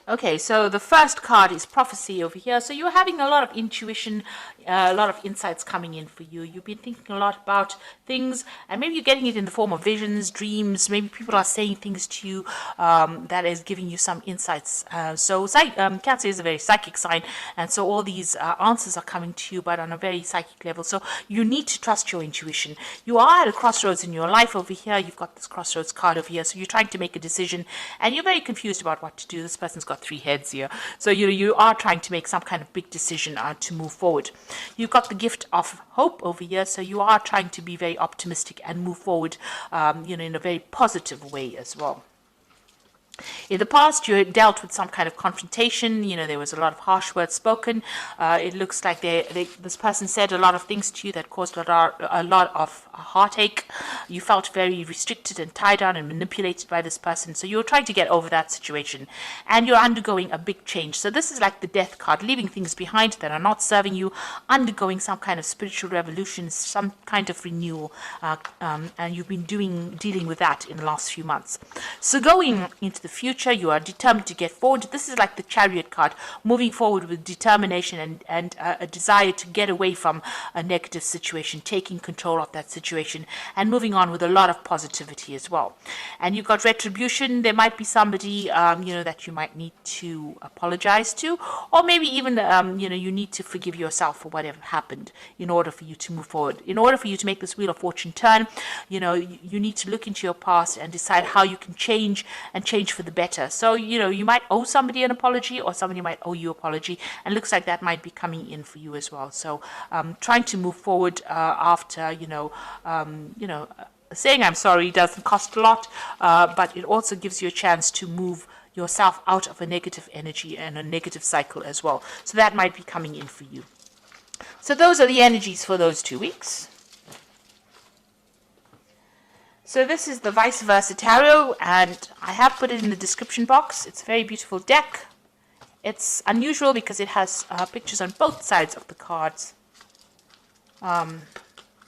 Okay, so the first card is prophecy over here. So you're having a lot of intuition, a lot of insights coming in for you. You've been thinking a lot about things, and maybe you're getting it in the form of visions, dreams. Maybe people are saying things to you that is giving you some insights. Cancer is a very psychic sign, and so all these answers are coming to you, but on a very psychic level. So you need to trust your intuition. You are at a crossroads in your life over here. You've got this crossroads card over here, so you're trying to make a decision, and you're very confused about what to do. This person's got 3 heads here, so you are trying to make some kind of big decision to move forward. You've got the gift of hope over here, so you are trying to be very optimistic and move forward, in a very positive way as well. In the past, you had dealt with some kind of confrontation. There was a lot of harsh words spoken. It looks like this person said a lot of things to you that caused a lot of heartache. You felt very restricted and tied down and manipulated by this person. So you're trying to get over that situation, and you're undergoing a big change. So this is like the death card, leaving things behind that are not serving you, undergoing some kind of spiritual revolution, some kind of renewal, and you've been dealing with that in the last few months. So going into the future, you are determined to get forward. This is like the Chariot card, moving forward with determination and a desire to get away from a negative situation, taking control of that situation, and moving on with a lot of positivity as well. And you've got retribution. There might be somebody that you might need to apologize to, or maybe even you need to forgive yourself for whatever happened in order for you to move forward. In order for you to make this wheel of fortune turn, you need to look into your past and decide how you can change for the better. So you might owe somebody an apology, or somebody might owe you an apology, and looks like that might be coming in for you as well. So trying to move forward after saying I'm sorry doesn't cost a lot, but it also gives you a chance to move yourself out of a negative energy and a negative cycle as well. So that might be coming in for you. So those are the energies for those 2 weeks. So this is the Vice Versa Tarot, and I have put it in the description box. It's a very beautiful deck. It's unusual because it has pictures on both sides of the cards.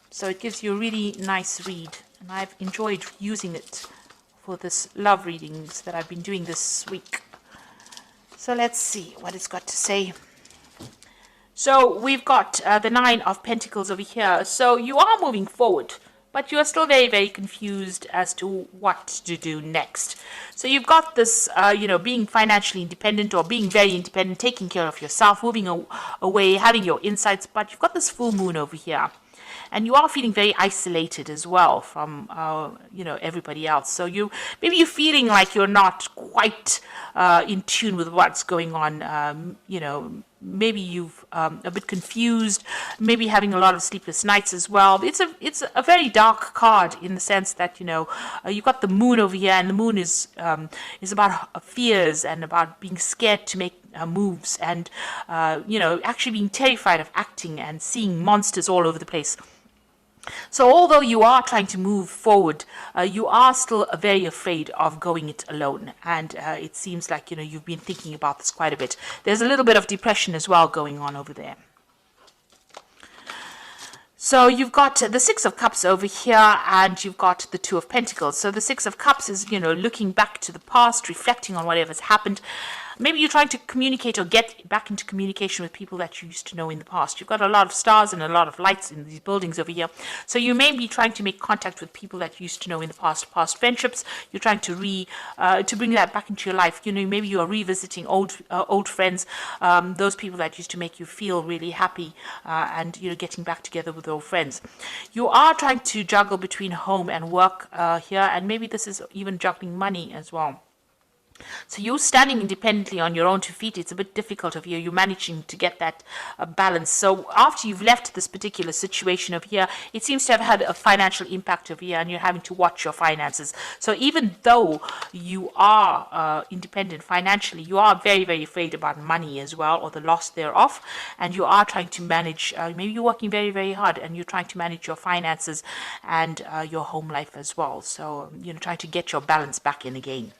So it gives you a really nice read, and I've enjoyed using it for this love readings that I've been doing this week. So let's see what it's got to say. So we've got the 9 of Pentacles over here. So you are moving forward, but you are still very, very confused as to what to do next. So you've got this, being financially independent or being very independent, taking care of yourself, moving away, having your insights, but you've got this full moon over here. And you are feeling very isolated as well from, everybody else. So maybe you're feeling like you're not quite in tune with what's going on, maybe you've a bit confused, maybe having a lot of sleepless nights as well. It's a very dark card in the sense that you've got the moon over here, and the moon is about fears and about being scared to make moves, and actually being terrified of acting and seeing monsters all over the place. So although you are trying to move forward, you are still very afraid of going it alone. And it seems like, you've been thinking about this quite a bit. There's a little bit of depression as well going on over there. So you've got the 6 of Cups over here, and you've got the 2 of Pentacles. So the 6 of Cups is, looking back to the past, reflecting on whatever's happened. Maybe you're trying to communicate or get back into communication with people that you used to know in the past. You've got a lot of stars and a lot of lights in these buildings over here. So you may be trying to make contact with people that you used to know in the past friendships. You're trying to bring that back into your life. Maybe you are revisiting old friends, those people that used to make you feel really happy, and getting back together with old friends. You are trying to juggle between home and work here, and maybe this is even juggling money as well. So you're standing independently on your own 2 feet. It's a bit difficult of you. You're managing to get that balance. So after you've left this particular situation of here, it seems to have had a financial impact of here, and you're having to watch your finances. So even though you are independent financially, you are very, very afraid about money as well, or the loss thereof. And you are trying to manage, maybe you're working very, very hard, and you're trying to manage your finances and your home life as well. So, trying to get your balance back in again.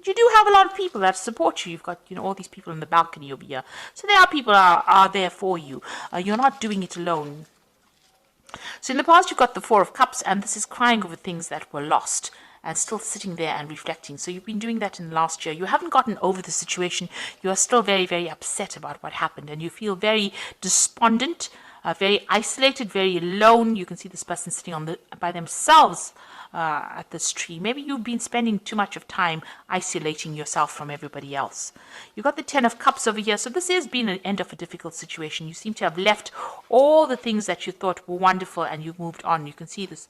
You do have a lot of people that support you. You've got, all these people in the balcony over here. So there are people are there for you. You're not doing it alone. So in the past, you've got the 4 of Cups, and this is crying over things that were lost. and still sitting there and reflecting. So you've been doing that in the last year. You haven't gotten over the situation. You are still very, very upset about what happened, and you feel very despondent, very isolated, very alone. You can see this person sitting by themselves at this tree. Maybe you've been spending too much of time isolating yourself from everybody else. You've got the Ten of Cups over here. So this has been an end of a difficult situation. You seem to have left all the things that you thought were wonderful and you've moved on. You can see this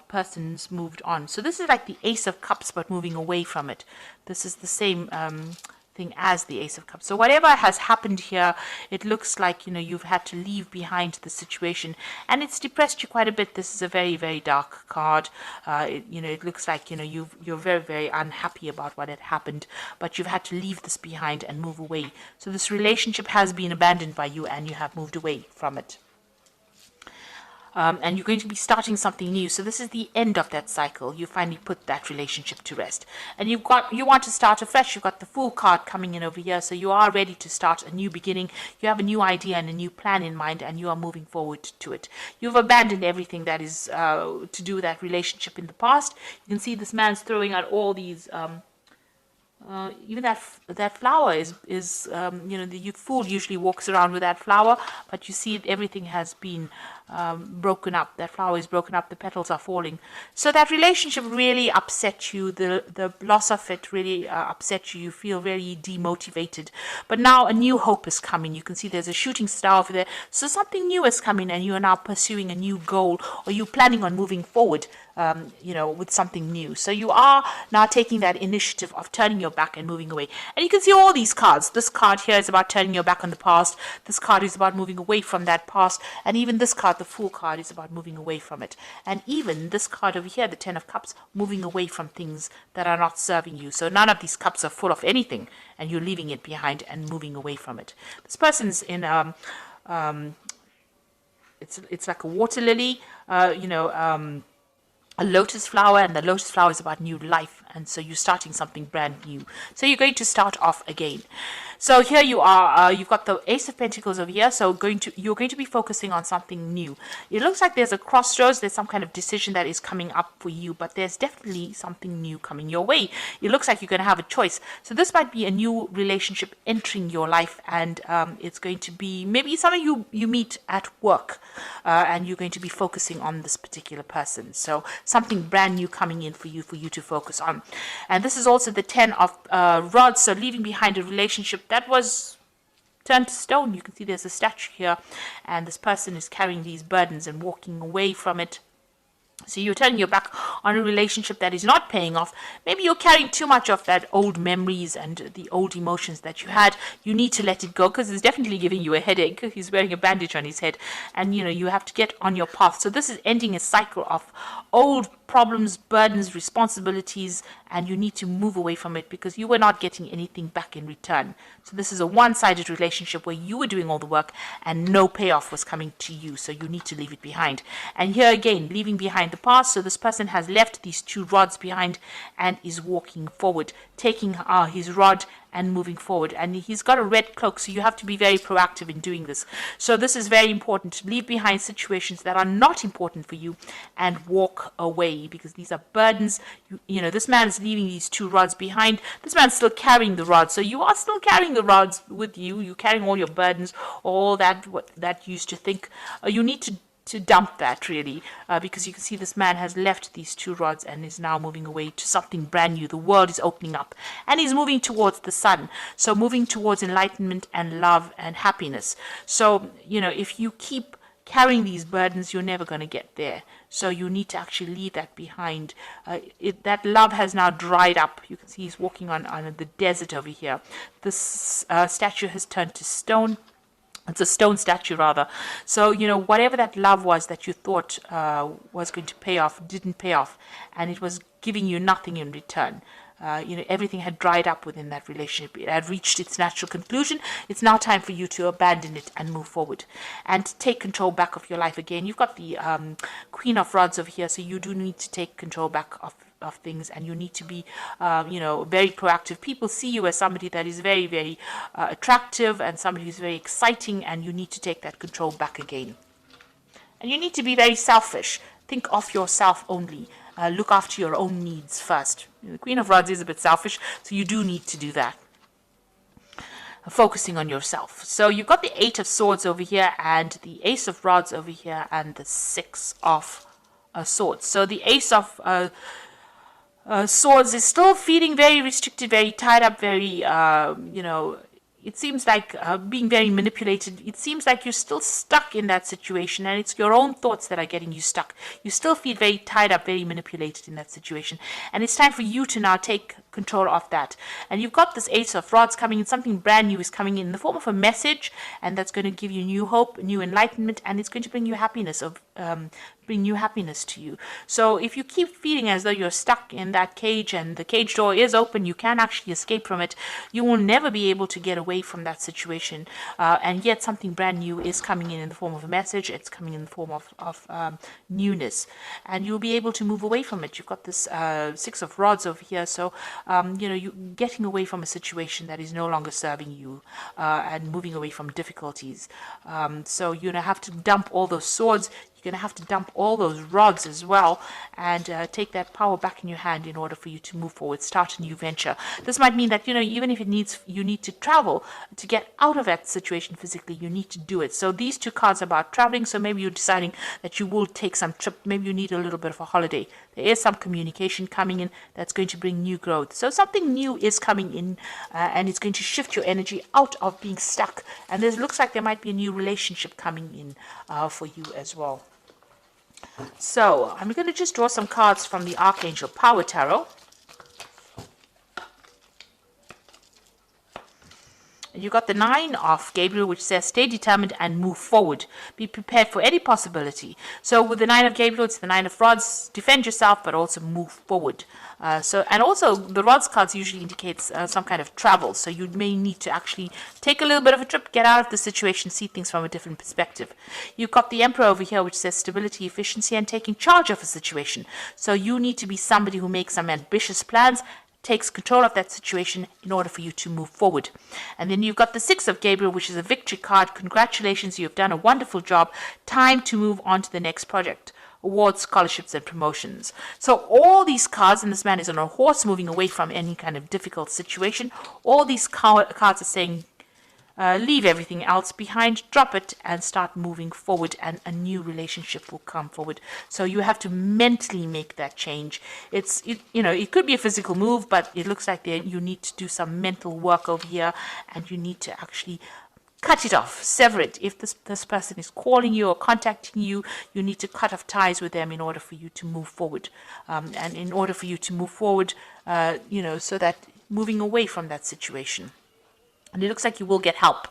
person's moved on. So this is like the Ace of Cups, but moving away from it. This is the same thing as the Ace of Cups. So whatever has happened here, it looks like, you've had to leave behind the situation, and it's depressed you quite a bit. This is a very, very dark card. It looks like, you're very, very unhappy about what had happened, but you've had to leave this behind and move away. So this relationship has been abandoned by you and you have moved away from it. And you're going to be starting something new. So this is the end of that cycle. You finally put that relationship to rest. And you want to start afresh. You've got the Fool card coming in over here. So you are ready to start a new beginning. You have a new idea and a new plan in mind, and you are moving forward to it. You've abandoned everything that is to do with that relationship in the past. You can see this man's throwing out all these even that flower is the fool usually walks around with that flower, but you see everything has been broken up. That flower is broken up, the petals are falling. So that relationship really upset you. The loss of it really upset you. You feel very demotivated. But now a new hope is coming. You can see there's a shooting star over there. So something new is coming, and you are now pursuing a new goal, or you're planning on moving forward with something new. So you are now taking that initiative of turning your back and moving away. And you can see all these cards. This card here is about turning your back on the past. This card is about moving away from that past. And even this card, the Fool card, is about moving away from it. And even this card over here, the Ten of Cups, moving away from things that are not serving you. So none of these cups are full of anything, and you're leaving it behind and moving away from it. This person's in it's like a water lily, a lotus flower, and the lotus flower is about new life, and so you're starting something brand new. So you're going to start off again. So here you are, you've got the Ace of Pentacles over here, so you're going to be focusing on something new. It looks like there's a crossroads, there's some kind of decision that is coming up for you, but there's definitely something new coming your way. It looks like you're going to have a choice. So this might be a new relationship entering your life, and it's going to be maybe someone you meet at work, and you're going to be focusing on this particular person. So something brand new coming in for you to focus on. And this is also the 10 of rods, so leaving behind a relationship that was turned to stone. You can see there's a statue here, and this person is carrying these burdens and walking away from it. So you're turning your back on a relationship that is not paying off. Maybe you're carrying too much of that old memories and the old emotions that you had. You need to let it go, because it's definitely giving you a headache. He's wearing a bandage on his head, and you have to get on your path. So this is ending a cycle of old problems, burdens, responsibilities, and you need to move away from it because you were not getting anything back in return. So this is a one-sided relationship where you were doing all the work and no payoff was coming to you. So you need to leave it behind. And here again, leaving behind the past. So this person has left these two rods behind and is walking forward, taking his rod and moving forward. And he's got a red cloak, so you have to be very proactive in doing this. So this is very important, to leave behind situations that are not important for you and walk away, because these are burdens. This man is leaving these two rods behind. This man's still carrying the rods, so you are still carrying the rods with you. You're carrying all your burdens, all that you used to think. You need to dump that, really, because you can see this man has left these two rods and is now moving away to something brand new. The world is opening up, and he's moving towards the sun, so moving towards enlightenment and love and happiness. So if you keep carrying these burdens, you're never going to get there. So you need to actually leave that behind. That love has now dried up. You can see he's walking on the desert over here. This statue has turned to stone. It's a stone statue, rather. So, whatever that love was that you thought was going to pay off, didn't pay off. And it was giving you nothing in return. Everything had dried up within that relationship. It had reached its natural conclusion. It's now time for you to abandon it and move forward and take control back of your life again. You've got the Queen of Rods over here, so you do need to take control back of things, and you need to be very proactive. People see you as somebody that is very, very attractive and somebody who's very exciting, and you need to take that control back again. And you need to be very selfish. Think of yourself only. look after your own needs first. The Queen of Rods is a bit selfish, so you do need to do that. Focusing on yourself. So you've got the Eight of Swords over here and the Ace of Rods over here and the Six of Swords. So the Ace of Swords is still feeling very restricted, very tied up, very, it seems like being very manipulated. It seems like you're still stuck in that situation, and it's your own thoughts that are getting you stuck. You still feel very tied up, very manipulated in that situation. And it's time for you to now take control of that. And you've got this Ace of Rods coming in. Something brand new is coming in the form of a message, and that's going to give you new hope, new enlightenment, and it's going to bring you happiness to you. So if you keep feeling as though you're stuck in that cage and the cage door is open, you can actually escape from it, you will never be able to get away from that situation. And yet something brand new is coming in the form of a message. It's coming in the form of newness, and you'll be able to move away from it. You've got this Six of Rods over here, so you're getting away from a situation that is no longer serving you, and moving away from difficulties. So you're gonna have to dump all those swords. You're going to have to dump all those rods as well, and take that power back in your hand in order for you to move forward, start a new venture. This might mean that, even if you need to travel to get out of that situation physically, you need to do it. So these two cards are about traveling. So maybe you're deciding that you will take some trip. Maybe you need a little bit of a holiday. There is some communication coming in that's going to bring new growth. So something new is coming in, and it's going to shift your energy out of being stuck. And it looks like there might be a new relationship coming in for you as well. So I'm going to just draw some cards from the Archangel Power Tarot. You got the Nine of Gabriel, which says stay determined and move forward. Be prepared for any possibility. So with the Nine of Gabriel, it's the Nine of Rods. Defend yourself, but also move forward. And also the Rods cards usually indicates some kind of travel. So you may need to actually take a little bit of a trip, get out of the situation, see things from a different perspective. You've got the Emperor over here, which says stability, efficiency, and taking charge of a situation. So you need to be somebody who makes some ambitious plans, takes control of that situation in order for you to move forward. And then you've got the Six of Gabriel, which is a victory card. Congratulations, you've done a wonderful job. Time to move on to the next project. Awards, scholarships, and promotions. So all these cards, and this man is on a horse moving away from any kind of difficult situation. All these cards are saying, leave everything else behind, drop it, and start moving forward, and a new relationship will come forward. So you have to mentally make that change. It could be a physical move, but it looks like you need to do some mental work over here, and you need to actually cut it off, sever it. If this person is calling you or contacting you, you need to cut off ties with them in order for you to move forward. And in order for you to move forward, so that moving away from that situation. And it looks like you will get help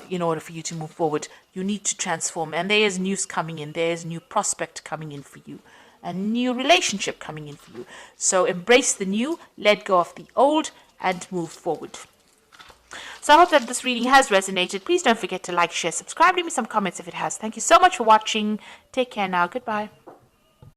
in order for you to move forward. You need to transform. And there is news coming in. There is new prospect coming in for you. A new relationship coming in for you. So embrace the new, let go of the old, and move forward. So I hope that this reading has resonated. Please don't forget to like, share, subscribe. Leave me some comments if it has. Thank you so much for watching. Take care now. Goodbye.